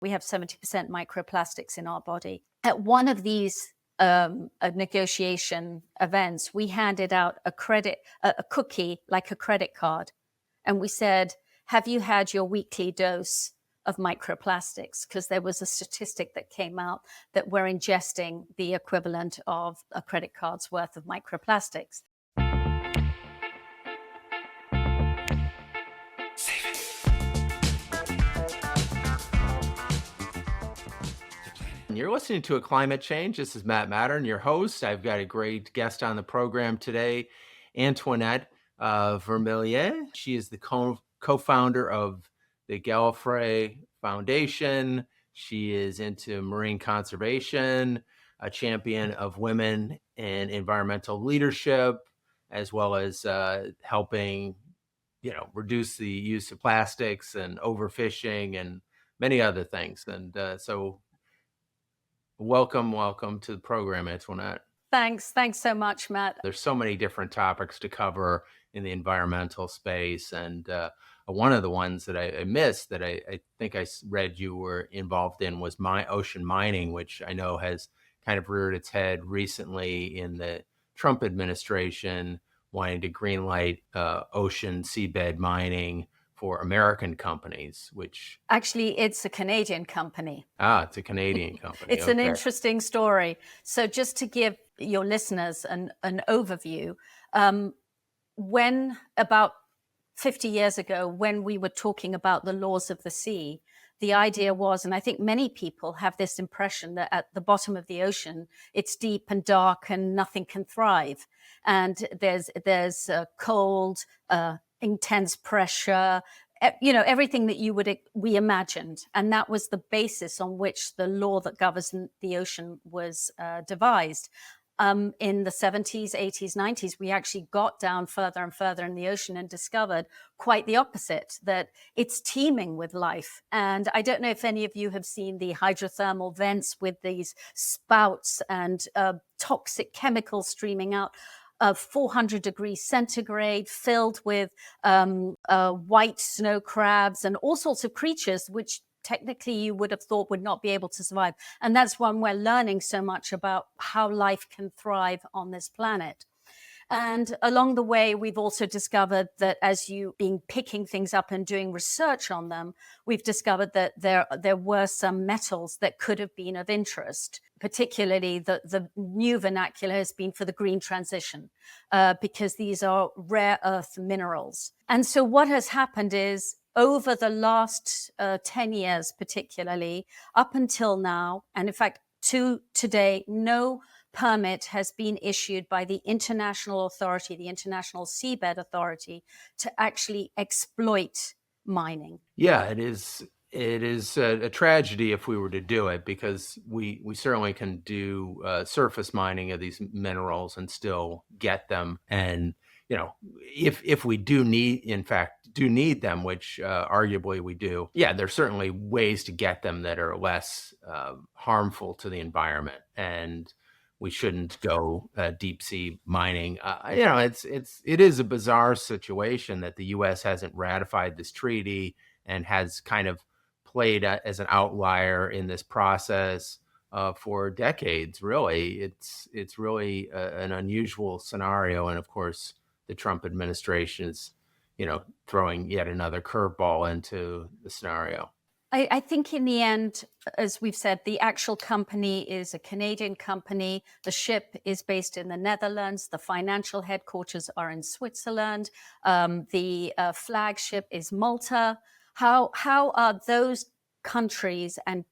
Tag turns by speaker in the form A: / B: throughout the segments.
A: We have 70% microplastics in our body. At one of these negotiation events, we handed out a cookie, like a credit card. And we said, have you had your weekly dose of microplastics? Because there was a statistic that came out that we're ingesting the equivalent of a credit card's worth of microplastics.
B: You're listening to A Climate Change. This is Matern, your host. I've got a great guest on the program today, Antoinette Vermilye. She is the co-founder of the Gallifrey Foundation. She is into marine conservation, a champion of women and environmental leadership, as well as helping, reduce the use of plastics and overfishing and many other things. And so welcome to the program, Antoinette.
A: Thanks so much, Matt.
B: There's so many different topics to cover in the environmental space. And one of the ones that I missed that I think I read you were involved in was ocean mining, which I know has kind of reared its head recently in the Trump administration, wanting to greenlight ocean seabed mining for American companies, which...
A: Actually, it's a Canadian company.
B: It's a Canadian company.
A: It's an interesting story. So just to give your listeners an overview, when about 50 years ago, when we were talking about the laws of the sea, the idea was, and I think many people have this impression, that at the bottom of the ocean, it's deep and dark and nothing can thrive. And there's cold, intense pressure, everything that we imagined. And that was the basis on which the law that governs the ocean was devised. In the 70s, 80s, 90s, we actually got down further and further in the ocean and discovered quite the opposite, that it's teeming with life. And I don't know if any of you have seen the hydrothermal vents with these spouts and toxic chemicals streaming out of 400 degrees centigrade, filled with white snow crabs and all sorts of creatures, which technically you would have thought would not be able to survive. And that's when we're learning so much about how life can thrive on this planet. And along the way, we've also discovered that as you've been picking things up and doing research on them, we've discovered that there were some metals that could have been of interest. Particularly the new vernacular has been for the green transition, because these are rare earth minerals. And so what has happened is, over the last 10 years particularly, up until now, and in fact to today, no permit has been issued by the International Authority, the International Seabed Authority, to actually exploit mining.
B: Yeah, it is a tragedy if we were to do it, because we certainly can do surface mining of these minerals and still get them. And if we do need them, which arguably we do, there's certainly ways to get them that are less harmful to the environment, and we shouldn't go deep sea mining. It is a bizarre situation that the U.S. hasn't ratified this treaty and has kind of played as an outlier in this process for decades. Really, it's really an unusual scenario, and of course, the Trump administration is, throwing yet another curveball into the scenario.
A: I think in the end, as we've said, the actual company is a Canadian company. The ship is based in the Netherlands. The financial headquarters are in Switzerland. The flagship is Malta. How are those countries and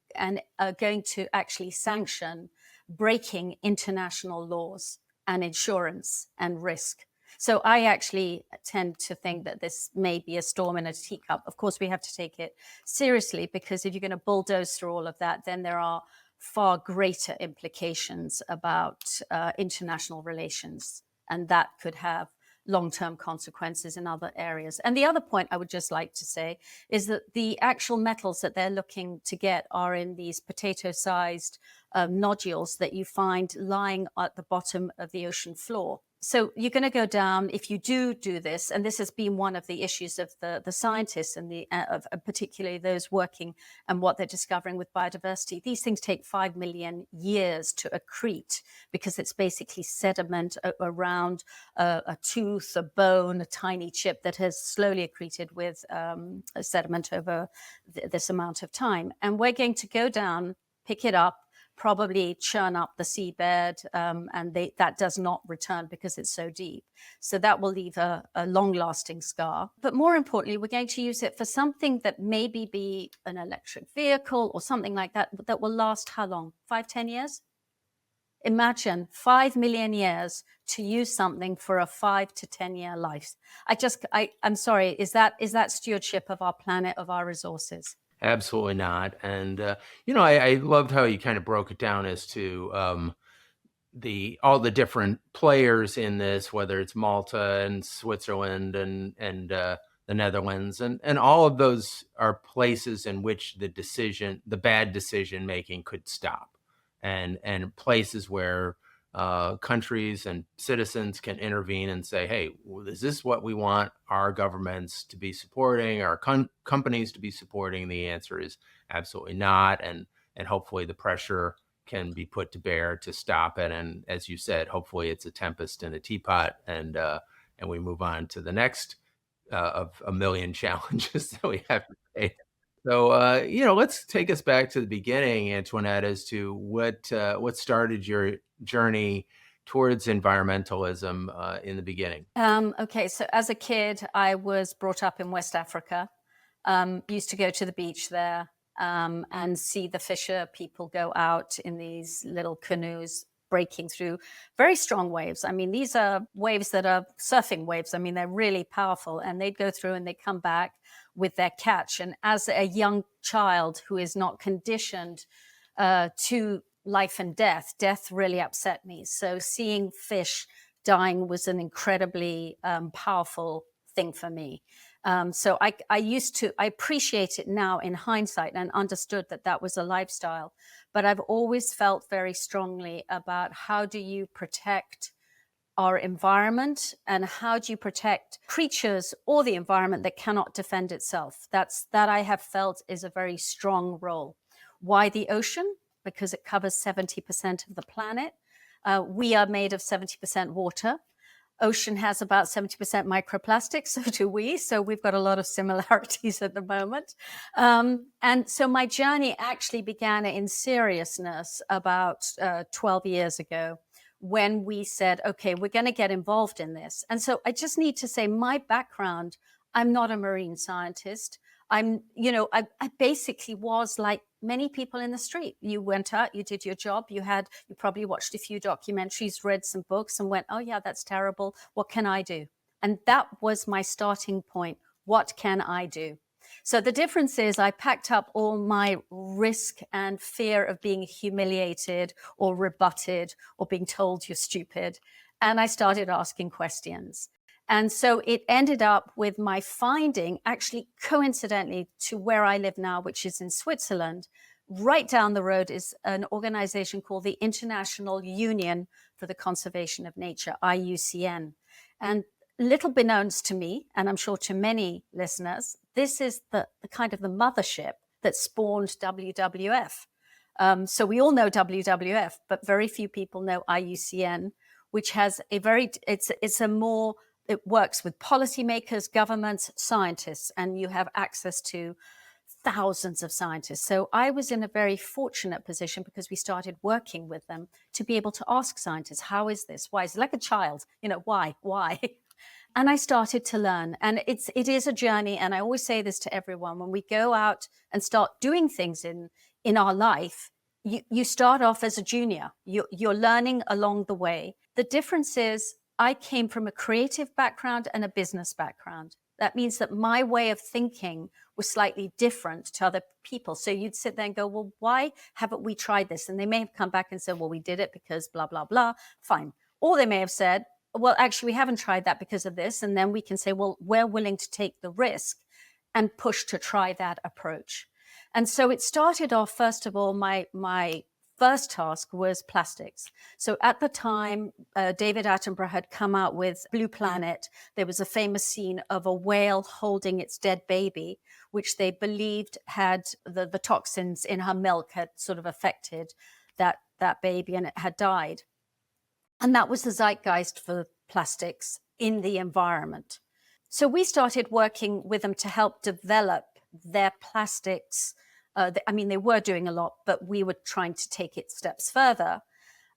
A: are going to actually sanction breaking international laws and insurance and risk? So I actually tend to think that this may be a storm in a teacup. Of course, we have to take it seriously, because if you're going to bulldoze through all of that, then there are far greater implications about international relations, and that could have long-term consequences in other areas. And the other point I would just like to say is that the actual metals that they're looking to get are in these potato-sized nodules that you find lying at the bottom of the ocean floor. So you're going to go down if you do this, and this has been one of the issues of the scientists and of particularly those working and what they're discovering with biodiversity. These things take 5 million years to accrete because it's basically sediment around a tooth, a bone, a tiny chip that has slowly accreted with sediment over this amount of time. And we're going to go down, pick it up, probably churn up the seabed, and that does not return because it's so deep. So that will leave a long-lasting scar. But more importantly, we're going to use it for something that maybe be an electric vehicle or something like that, that will last how long? 5, 10 years? Imagine 5 million years to use something for a 5 to 10 year life. I'm sorry, is that stewardship of our planet, of our resources?
B: Absolutely not. And I loved how you kind of broke it down as to all the different players in this, whether it's Malta and Switzerland and the Netherlands, and all of those are places in which the bad decision making could stop, and places where countries and citizens can intervene and say, hey, is this what we want our governments to be supporting, our companies to be supporting? The answer is absolutely not. And hopefully the pressure can be put to bear to stop it. And as you said, hopefully it's a tempest in a teapot, and we move on to the next of a million challenges that we have to face. So, let's take us back to the beginning, Antoinette, as to what started your journey towards environmentalism in the beginning.
A: Okay, so as a kid, I was brought up in West Africa. Used to go to the beach there and see the fisher people go out in these little canoes breaking through very strong waves. I mean, these are waves that are surfing waves. I mean, they're really powerful, and they'd go through and they'd come back with their catch. And as a young child who is not conditioned to life and death really upset me. So seeing fish dying was an incredibly powerful thing for me. So I appreciate it now in hindsight and understood that was a lifestyle. But I've always felt very strongly about how do you protect our environment, and how do you protect creatures or the environment that cannot defend itself? That I have felt is a very strong role. Why the ocean? Because it covers 70% of the planet. We are made of 70% water. Ocean has about 70% microplastics, so do we. So we've got a lot of similarities at the moment. And so my journey actually began in seriousness about 12 years ago, when we said, okay, we're going to get involved in this. And so I just need to say my background, I'm not a marine scientist. I basically was like many people in the street. You went out, you did your job, you probably watched a few documentaries, read some books, and went, oh yeah, that's terrible. What can I do? And that was my starting point. What can I do? So the difference is I packed up all my risk and fear of being humiliated or rebutted or being told you're stupid. And I started asking questions. And so it ended up with my finding, actually coincidentally to where I live now, which is in Switzerland. Right down the road is an organization called the International Union for the Conservation of Nature, IUCN. And little beknownst to me, and I'm sure to many listeners, this is the kind of the mothership that spawned WWF. So we all know WWF, but very few people know IUCN, which has it works with policymakers, governments, scientists, and you have access to thousands of scientists. So I was in a very fortunate position because we started working with them to be able to ask scientists, how is this? Why is it? Like a child, why? And I started to learn, and it is a journey. And I always say this to everyone: when we go out and start doing things in our life, you start off as a junior. You're learning along the way. The difference is I came from a creative background and a business background. That means that my way of thinking was slightly different to other people. So you'd sit there and go, well, why haven't we tried this? And they may have come back and said, well, we did it because blah, blah, blah. Fine. Or they may have said, well, actually, we haven't tried that because of this. And then we can say, well, we're willing to take the risk and push to try that approach. And so it started off, first of all, my first task was plastics. So at the time, David Attenborough had come out with Blue Planet. There was a famous scene of a whale holding its dead baby, which they believed had the toxins in her milk had sort of affected that baby, and it had died. And that was the zeitgeist for plastics in the environment. So we started working with them to help develop their plastics. They were doing a lot, but we were trying to take it steps further.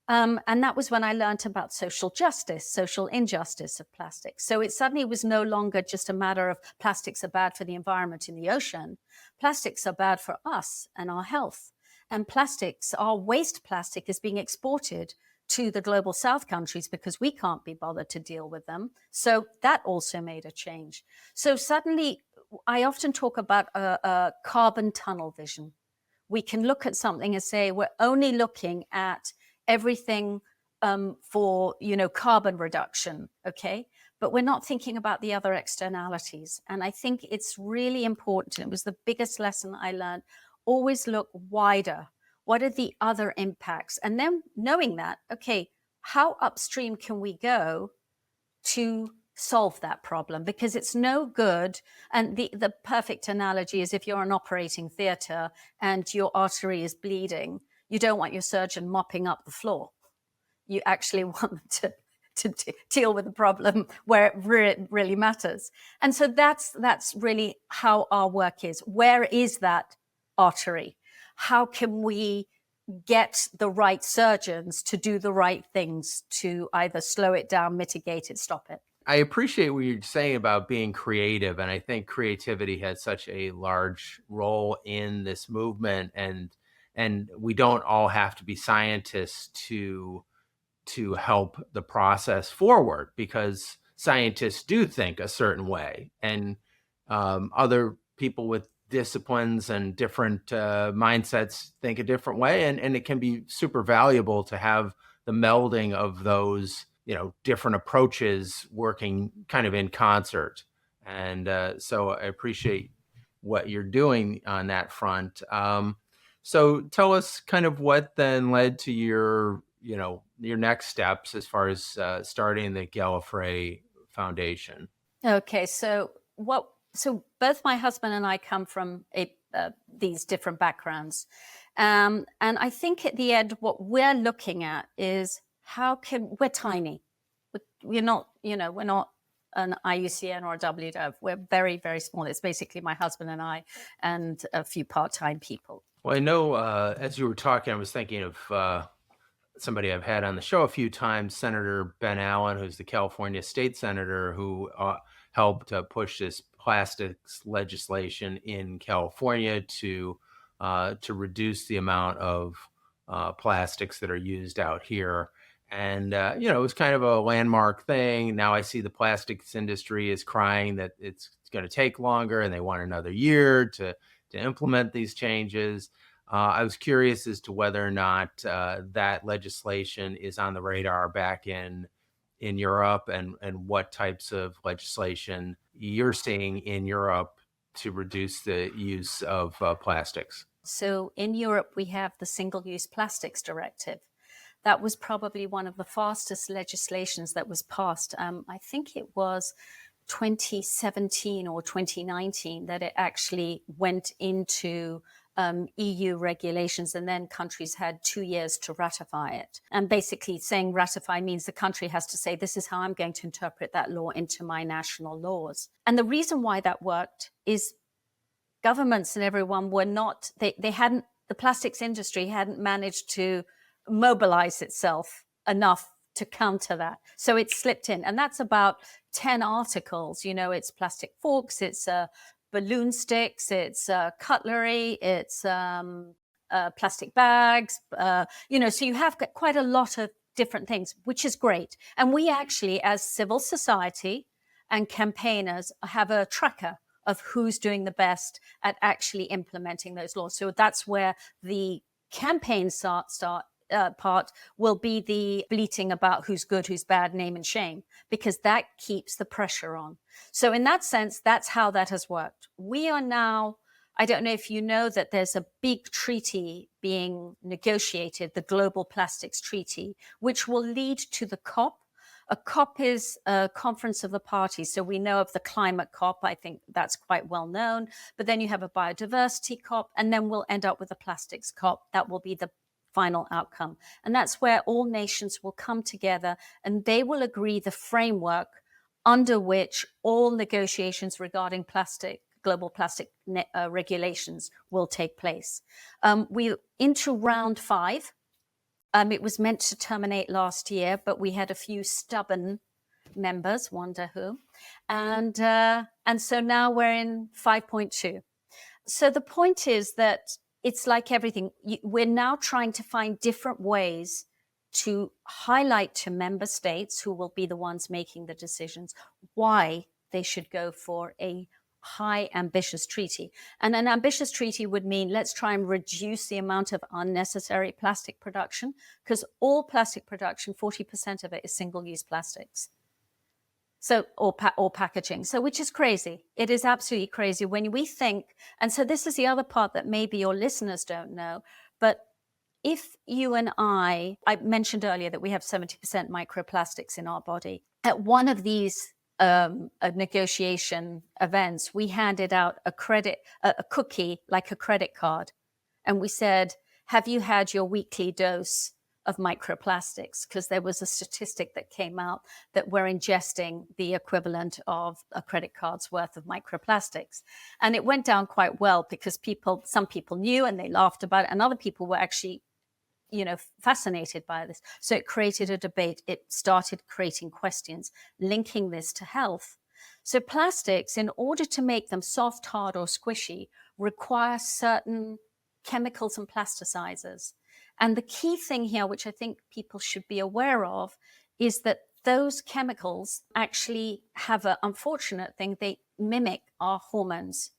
A: And that was when I learned about social justice, social injustice of plastics. So it suddenly was no longer just a matter of plastics are bad for the environment in the ocean. Plastics are bad for us and our health. And plastics, our waste plastic, is being exported to the global south countries because we can't be bothered to deal with them. So that also made a change. So suddenly, I often talk about a carbon tunnel vision. We can look at something and say, we're only looking at everything for, carbon reduction, okay? But we're not thinking about the other externalities. And I think it's really important, and it was the biggest lesson I learned, always look wider. What are the other impacts? And then knowing that, okay, how upstream can we go to solve that problem? Because it's no good. And the perfect analogy is if you're an operating theater and your artery is bleeding, you don't want your surgeon mopping up the floor. You actually want them to deal with the problem where it really matters. And so that's really how our work is. Where is that artery? How can we get the right surgeons to do the right things to either slow it down, mitigate it, stop it?
B: I appreciate what you're saying about being creative. And I think creativity has such a large role in this movement. And we don't all have to be scientists to help the process forward, because scientists do think a certain way, and other people with disciplines and different mindsets think a different way, and it can be super valuable to have the melding of those different approaches working kind of in concert. And so I appreciate what you're doing on that front. So tell us kind of what then led to your next steps as far as starting the Gallifrey Foundation.
A: Okay, so both my husband and I come from these different backgrounds. And I think at the end, what we're looking at is we're tiny. We're not an IUCN or a WWF. We're very, very small. It's basically my husband and I and a few part-time people.
B: Well, I know as you were talking, I was thinking of somebody I've had on the show a few times, Senator Ben Allen, who's the California state senator who helped push this plastics legislation in California to reduce the amount of plastics that are used out here. And, it was kind of a landmark thing. Now I see the plastics industry is crying that it's going to take longer and they want another year to implement these changes. I was curious as to whether or not that legislation is on the radar back in Europe, and what types of legislation you're seeing in Europe to reduce the use of plastics.
A: So in Europe, we have the Single-Use Plastics Directive. That was probably one of the fastest legislations that was passed. I think it was 2017 or 2019 that it actually went into EU regulations, and then countries had 2 years to ratify it. And basically saying ratify means the country has to say, this is how I'm going to interpret that law into my national laws. And the reason why that worked is governments and everyone were not, they hadn't, the plastics industry hadn't managed to mobilize itself enough to counter that. So it slipped in. And that's about 10 articles. It's plastic forks, it's balloon sticks, it's cutlery, it's plastic bags, so you have got quite a lot of different things, which is great. And we actually, as civil society and campaigners, have a tracker of who's doing the best at actually implementing those laws. So that's where the campaign part will be the bleating about who's good, who's bad, name and shame, because that keeps the pressure on. So in that sense, that's how that has worked. We are now I don't know if you know that there's a big treaty being negotiated, the Global Plastics Treaty, which will lead to the COP. A COP is a conference of the parties. So we know of the climate COP. I think that's quite well known. But then you have a biodiversity COP, and then we'll end up with a plastics COP. That will be the final outcome. And that's where all nations will come together and they will agree the framework under which all negotiations regarding global plastic regulations will take place. We're into round 5. It was meant to terminate last year, but we had a few stubborn members, wonder who. And so now we're in 5.2. So the point is that it's like everything. We're now trying to find different ways to highlight to member states, who will be the ones making the decisions, why they should go for a high ambitious treaty. And an ambitious treaty would mean let's try and reduce the amount of unnecessary plastic production, because all plastic production, 40% of it is single-use plastics. So, or packaging. So, which is crazy. It is absolutely crazy when we think, and so this is the other part that maybe your listeners don't know, but if you and I mentioned earlier that we have 70% microplastics in our body. At one of these negotiation events, we handed out a cookie, like a credit card. And we said, have you had your weekly dose of microplastics? Because there was a statistic that came out that we're ingesting the equivalent of a credit card's worth of microplastics. And it went down quite well because some people knew and they laughed about it, and other people were actually fascinated by this. So it created a debate. It started creating questions, linking this to health. So plastics, in order to make them soft, hard, or squishy, require certain chemicals and plasticizers. And the key thing here, which I think people should be aware of, is that those chemicals actually have an unfortunate thing. They mimic our hormones.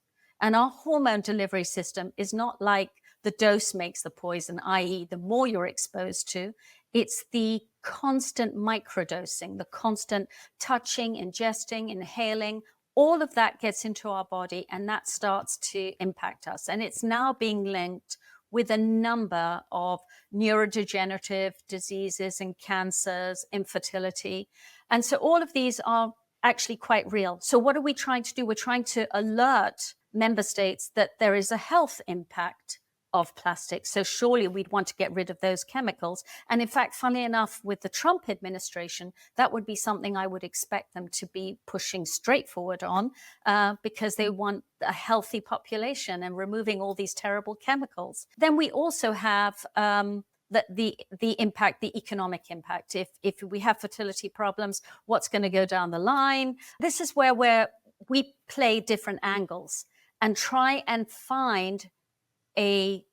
A: And our hormone delivery system is not like the dose makes the poison, i.e. the more you're exposed to, it's the constant microdosing, the constant touching, ingesting, inhaling, all of that gets into our body and that starts to impact us. And it's now being linked with a number of neurodegenerative diseases and cancers, infertility. And so all of these are actually quite real. So what are we trying to do? We're trying to alert member states that there is a health impact of plastic. So surely we'd want to get rid of those chemicals. And in fact, funnily enough, with the Trump administration, that would be something I would expect them to be pushing straight forward on because they want a healthy population and removing all these terrible chemicals. Then we also have the impact, the economic impact. If we have fertility problems, what's going to go down the line? This is where we play different angles and try and find a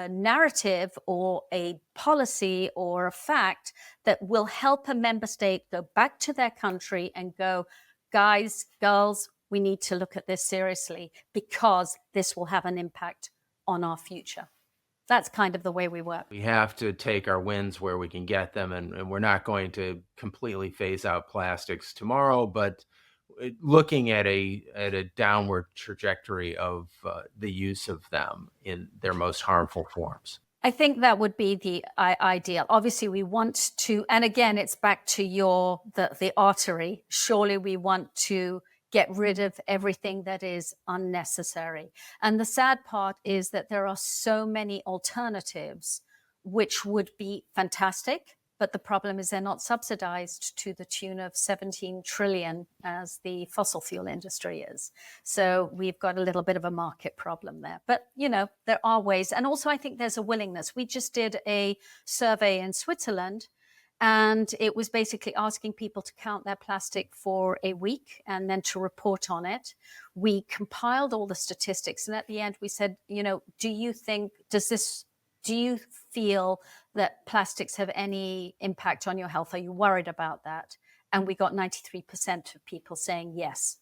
A: narrative or a policy or a fact that will help a member state go back to their country and go, guys, girls, we need to look at this seriously because this will have an impact on our future. That's kind of the way we work.
B: We have to take our wins where we can get them, and we're not going to completely phase out plastics tomorrow, but looking at a downward trajectory of the use of them in their most harmful forms.
A: I think that would be the ideal. Obviously, we want to, and again, it's back to the artery. Surely we want to get rid of everything that is unnecessary. And the sad part is that there are so many alternatives which would be fantastic. But the problem is they're not subsidized to the tune of 17 trillion as the fossil fuel industry is. So we've got a little bit of a market problem there. But, there are ways. And also, I think there's a willingness. We just did a survey in Switzerland, and it was basically asking people to count their plastic for a week and then to report on it. We compiled all the statistics. And at the end, we said, do you feel that plastics have any impact on your health? Are you worried about that? And we got 93% of people saying yes.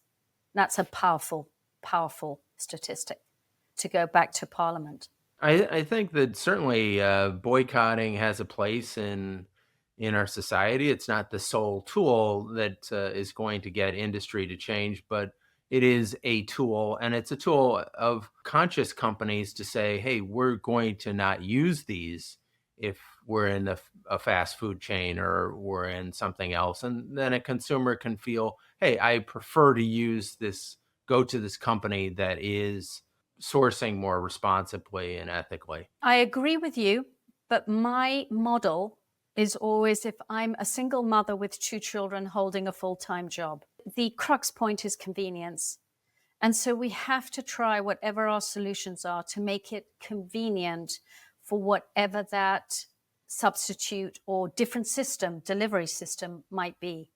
A: That's a powerful, powerful statistic to go back to Parliament.
B: I think that certainly boycotting has a place in our society. It's not the sole tool that is going to get industry to change, but it is a tool, and it's a tool of conscious companies to say, hey, we're going to not use these if we're in a fast food chain or we're in something else. And then a consumer can feel, hey, I prefer to use this, go to this company that is sourcing more responsibly and ethically.
A: I agree with you, but my model is always if I'm a single mother with 2 children holding a full-time job. The crux point is convenience. And so we have to try whatever our solutions are to make it convenient for whatever that substitute or different system, delivery system might be.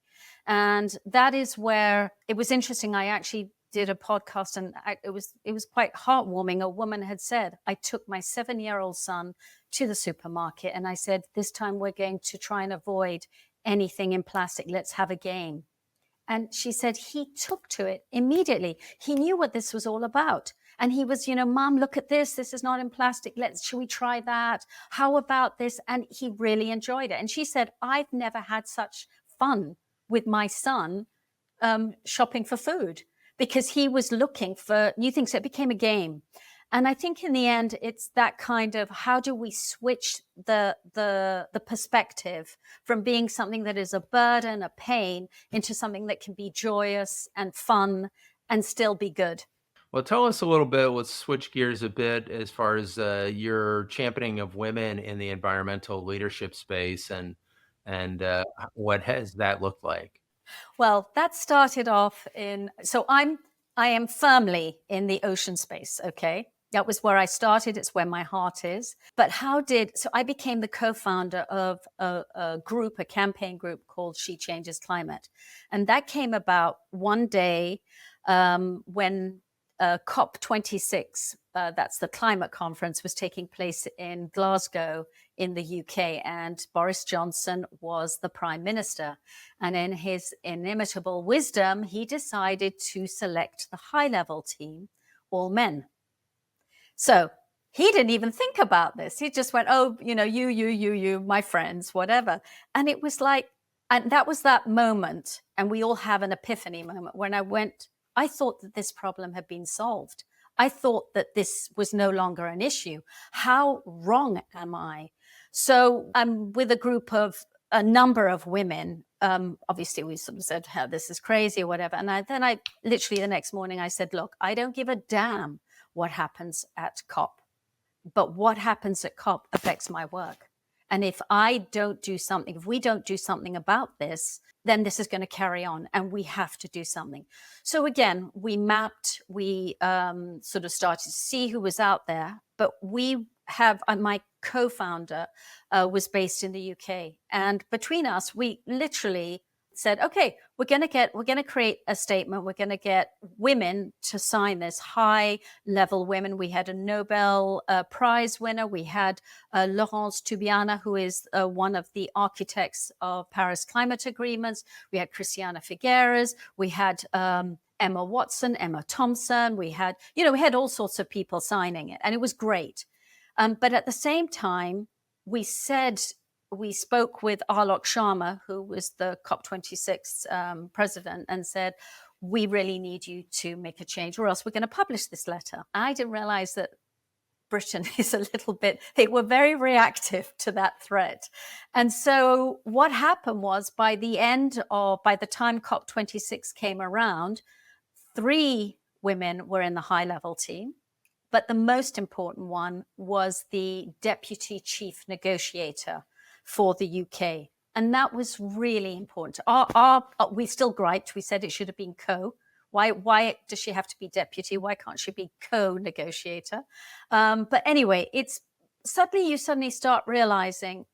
A: And that is where it was interesting. I actually did a podcast and it was quite heartwarming. A woman had said, I took my 7-year-old son to the supermarket and I said, this time we're going to try and avoid anything in plastic. Let's have a game. And she said he took to it immediately. He knew what this was all about. And he was, Mom, look at this. This is not in plastic. Should we try that? How about this? And he really enjoyed it. And she said, I've never had such fun with my son shopping for food because he was looking for new things. So it became a game. And I think in the end, it's that kind of how do we switch the perspective from being something that is a burden, a pain, into something that can be joyous and fun and still be good.
B: Well, tell us a little bit, let's switch gears a bit as far as your championing of women in the environmental leadership space and what has that looked like?
A: Well, that started off I am firmly in the ocean space, okay? That was where I started. It's where my heart is. But so I became the co-founder of a campaign group called She Changes Climate. And that came about one day when COP26, that's the climate conference, was taking place in Glasgow in the UK. And Boris Johnson was the Prime Minister. And in his inimitable wisdom, he decided to select the high-level team, all men. So he didn't even think about this. He just went, oh, you, my friends, whatever. And it was like, and that was that moment. And we all have an epiphany moment when I thought that this problem had been solved. I thought that this was no longer an issue. How wrong am I? So I'm with a number of women. Obviously, we sort of said, oh, this is crazy or whatever. And then I literally the next morning, I said, look, I don't give a damn what happens at COP, but what happens at COP affects my work. And if we don't do something about this, then this is going to carry on and we have to do something. So again, we sort of started to see who was out there, but my co-founder was based in the UK. And between us, we literally said, okay, we're going to create a statement. We're going to get women to sign this, high level women. We had a Nobel Prize winner. We had Laurence Tubiana, who is one of the architects of Paris climate agreements. We had Christiana Figueres. We had Emma Watson, Emma Thompson. We had all sorts of people signing it, and it was great. But at the same time, we spoke with Alok Sharma, who was the COP26 president, and said, we really need you to make a change or else we're going to publish this letter. I didn't realize that Britain is they were very reactive to that threat. And so what happened was by the time COP26 came around, 3 women were in the high level team. But the most important one was the deputy chief negotiator for the UK. And that was really important. We still griped. We said it should have been co. Why does she have to be deputy? Why can't she be co-negotiator? But anyway, you suddenly start realizing,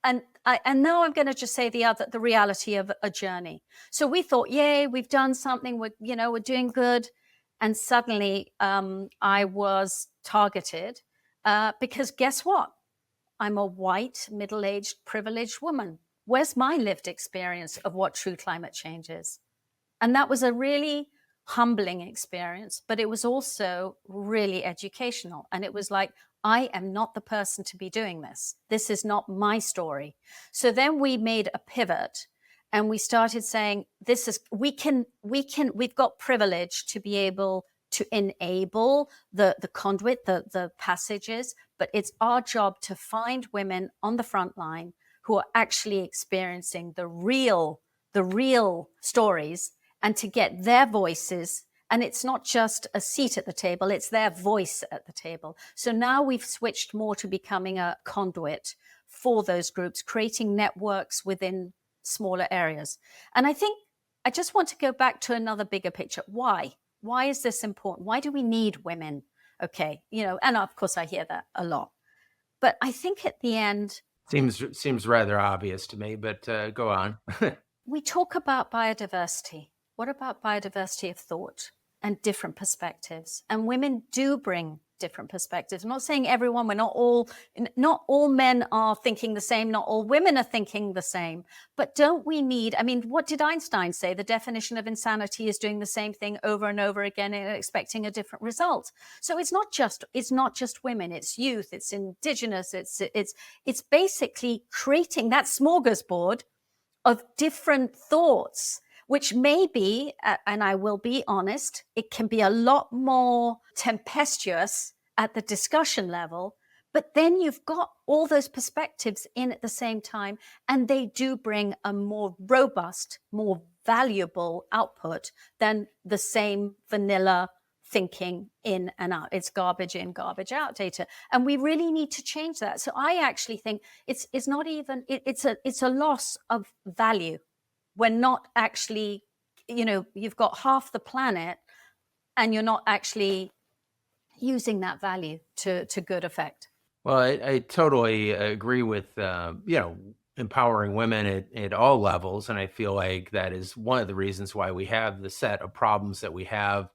A: and now I'm going to just say the reality of a journey. So we thought, yay, we've done something. We're doing good. And suddenly I was targeted because guess what? I'm a white, middle-aged, privileged woman. Where's my lived experience of what true climate change is? And that was a really humbling experience, but it was also really educational. And it was like, I am not the person to be doing this. This is not my story. So then we made a pivot And we started saying, we've got privilege to be able to enable the conduit, the passages, but it's our job to find women on the front line who are actually experiencing the real stories, and to get their voices. And it's not just a seat at the table, it's their voice at the table. So now we've switched more to becoming a conduit for those groups, creating networks within smaller areas. And I think I just want to go back to another bigger picture. Why? Why is this important? Why do we need women? Okay, and of course I hear that a lot. But I think at the end,
B: Seems rather obvious to me, but go on.
A: we talk about biodiversity. What about biodiversity of thought and different perspectives? And women do bring different perspectives. I'm not saying everyone, not all men are thinking the same, not all women are thinking the same, but don't we need, what did Einstein say? The definition of insanity is doing the same thing over and over again and expecting a different result. So it's not just women, it's youth, it's indigenous, it's basically creating that smorgasbord of different thoughts, which may be, and I will be honest, it can be a lot more tempestuous at the discussion level, but then you've got all those perspectives in at the same time, and they do bring a more robust, more valuable output than the same vanilla thinking in and out. It's garbage in, garbage out data. And we really need to change that. So I actually think it's not even, it's a loss of value. We're not actually, you've got half the planet and you're not actually using that value to good effect.
B: Well, I totally agree with, empowering women at all levels. And I feel like that is one of the reasons why we have the set of problems that we have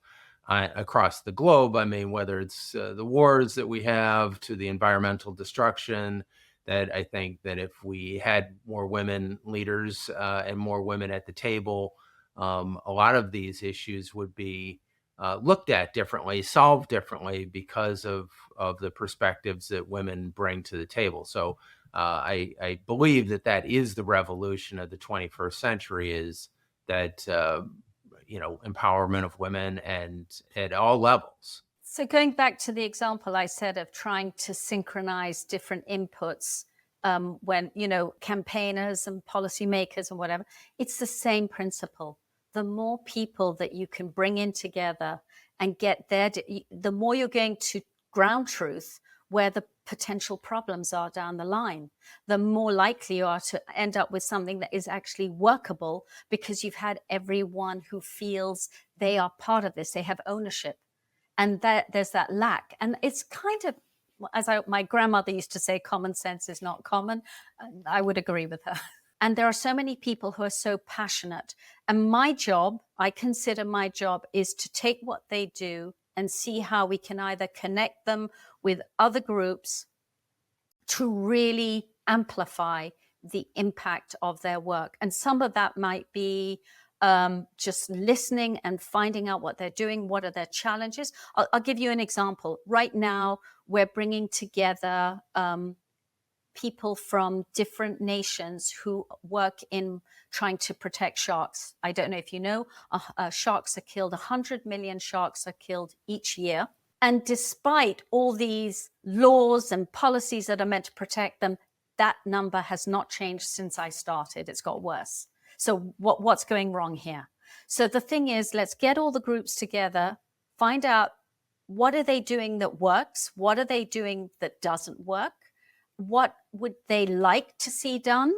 B: across the globe. I mean, whether it's the wars that we have to the environmental destruction, that I think that if we had more women leaders and more women at the table, a lot of these issues would be looked at differently, solved differently because of the perspectives that women bring to the table. So I believe that is the revolution of the 21st century, is that, empowerment of women and at all levels.
A: So going back to the example I said of trying to synchronize different inputs when, campaigners and policymakers and whatever, it's the same principle. The more people that you can bring in together and get there, the more you're going to ground truth where the potential problems are down the line, the more likely you are to end up with something that is actually workable, because you've had everyone who feels they are part of this, they have ownership. And there's that lack. And it's kind of, my grandmother used to say, common sense is not common. I would agree with her. And there are so many people who are so passionate. And I consider my job is to take what they do and see how we can either connect them with other groups to really amplify the impact of their work. And some of that might be just listening and finding out what they're doing, what are their challenges. I'll give you an example. Right now, we're bringing together people from different nations who work in trying to protect sharks. I don't know if you know, sharks are killed, 100 million sharks are killed each year. And despite all these laws and policies that are meant to protect them, that number has not changed since I started. It's got worse. So what's going wrong here? So the thing is, let's get all the groups together, find out what are they doing that works? What are they doing that doesn't work? What would they like to see done?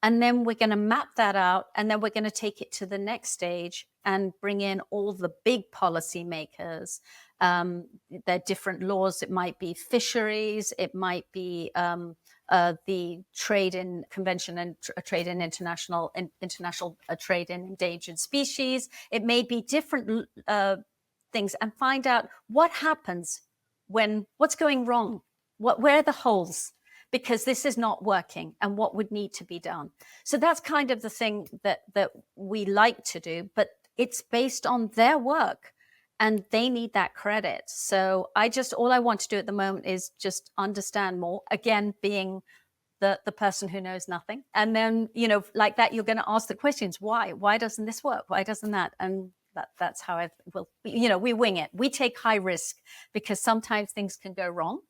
A: And then we're going to map that out, and then we're going to take it to the next stage and bring in all the big policy makers. There are different laws. It might be fisheries. It might be the trade in convention and trade in international trade in endangered species. It may be different things, and find out what happens what's going wrong, where are the holes, because this is not working, and what would need to be done. So that's kind of the thing that we like to do, but it's based on their work. And they need that credit. So all I want to do at the moment is just understand more. Again, being the person who knows nothing. And then, like that, you're going to ask the questions. Why doesn't this work? Why doesn't that? And that's how we wing it. We take high risk because sometimes things can go wrong.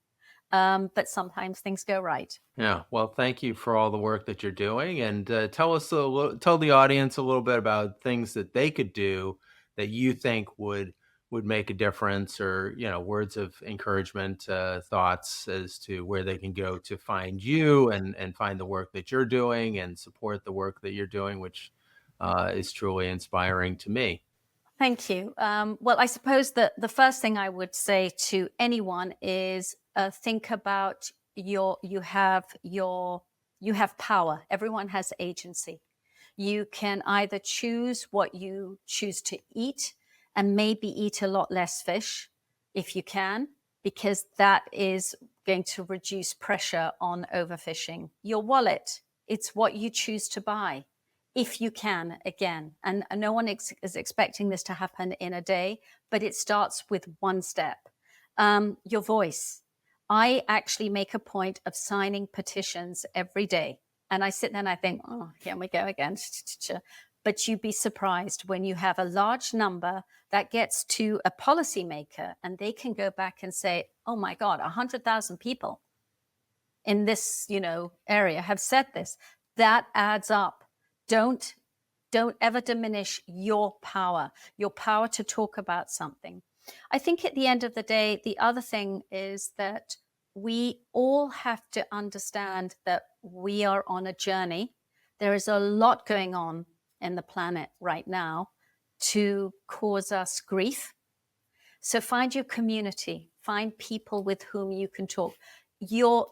A: But sometimes things go right.
B: Yeah. Well, thank you for all the work that you're doing, and tell the audience a little bit about things that they could do that you think would make a difference, or words of encouragement, thoughts as to where they can go to find you and find the work that you're doing and support the work that you're doing, which is truly inspiring to me.
A: Thank you. Well, I suppose that the first thing I would say to anyone is think about you have power. Everyone has agency. You can either choose what you choose to eat and maybe eat a lot less fish if you can, because that is going to reduce pressure on overfishing. Your wallet, it's what you choose to buy. If you can, again, and no one is expecting this to happen in a day, but it starts with one step. Your voice. I actually make a point of signing petitions every day. And I sit there and I think, oh, here we go again. But you'd be surprised when you have a large number that gets to a policymaker and they can go back and say, oh my God, 100,000 people in this, area have said this. That adds up. Don't ever diminish your power to talk about something. I think at the end of the day, the other thing is that we all have to understand that we are on a journey. There is a lot going on in the planet right now to cause us grief. So find your community, find people with whom you can talk. Your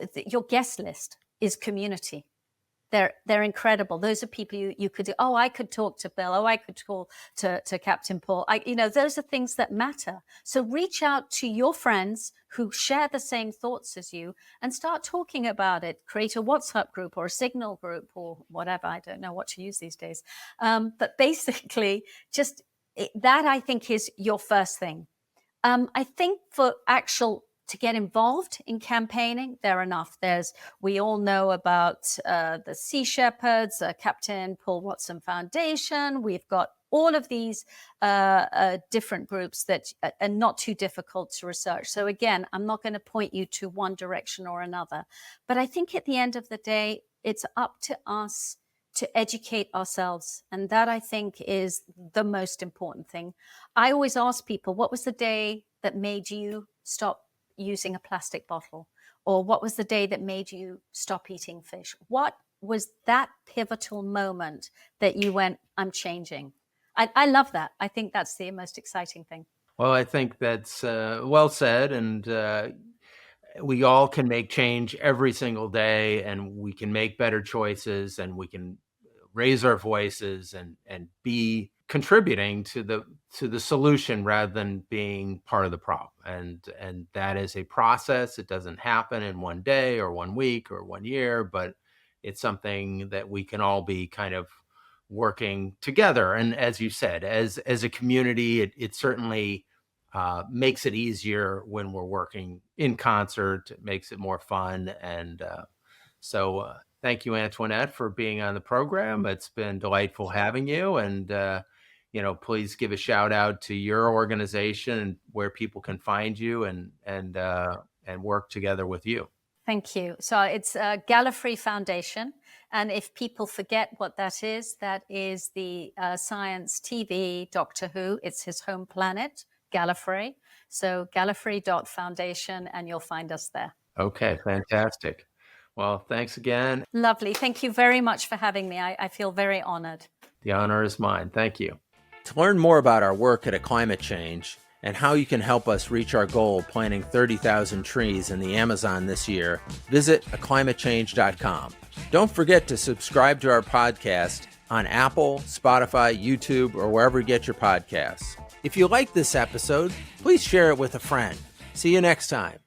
A: guest list is community. They're incredible. Those are people you could do. Oh, I could talk to Bill. Oh, I could talk to Captain Paul. Those are things that matter. So reach out to your friends who share the same thoughts as you and start talking about it. Create a WhatsApp group or a Signal group or whatever. I don't know what to use these days. But basically, that I think is your first thing. I think to get involved in campaigning, there are enough. We all know about the Sea Shepherds, Captain Paul Watson Foundation. We've got all of these different groups that are not too difficult to research. So again, I'm not going to point you to one direction or another. But I think at the end of the day, it's up to us to educate ourselves. And that, I think, is the most important thing. I always ask people, what was the day that made you stop using a plastic bottle? Or what was the day that made you stop eating fish? What was that pivotal moment that you went, I'm changing? I love that. I think that's the most exciting thing.
B: Well, I think that's well said. And we all can make change every single day, and we can make better choices, and we can raise our voices and be contributing to the solution rather than being part of the problem. And that is a process. It doesn't happen in one day or 1 week or 1 year, but it's something that we can all be kind of working together. And as you said, as a community, it certainly makes it easier when we're working in concert. It makes it more fun. And so thank you, Antoinette, for being on the program. It's been delightful having you. And please give a shout out to your organization and where people can find you and work together with you.
A: Thank you. So it's Gallifrey Foundation. And if people forget what that is the science TV Doctor Who. It's his home planet, Gallifrey. So Gallifrey.Foundation, and you'll find us there.
B: Okay, fantastic. Well, thanks again.
A: Lovely. Thank you very much for having me. I feel very honored.
B: The honor is mine. Thank you. To learn more about our work at A Climate Change and how you can help us reach our goal of planting 30,000 trees in the Amazon this year, visit aclimatechange.com. Don't forget to subscribe to our podcast on Apple, Spotify, YouTube, or wherever you get your podcasts. If you like this episode, please share it with a friend. See you next time.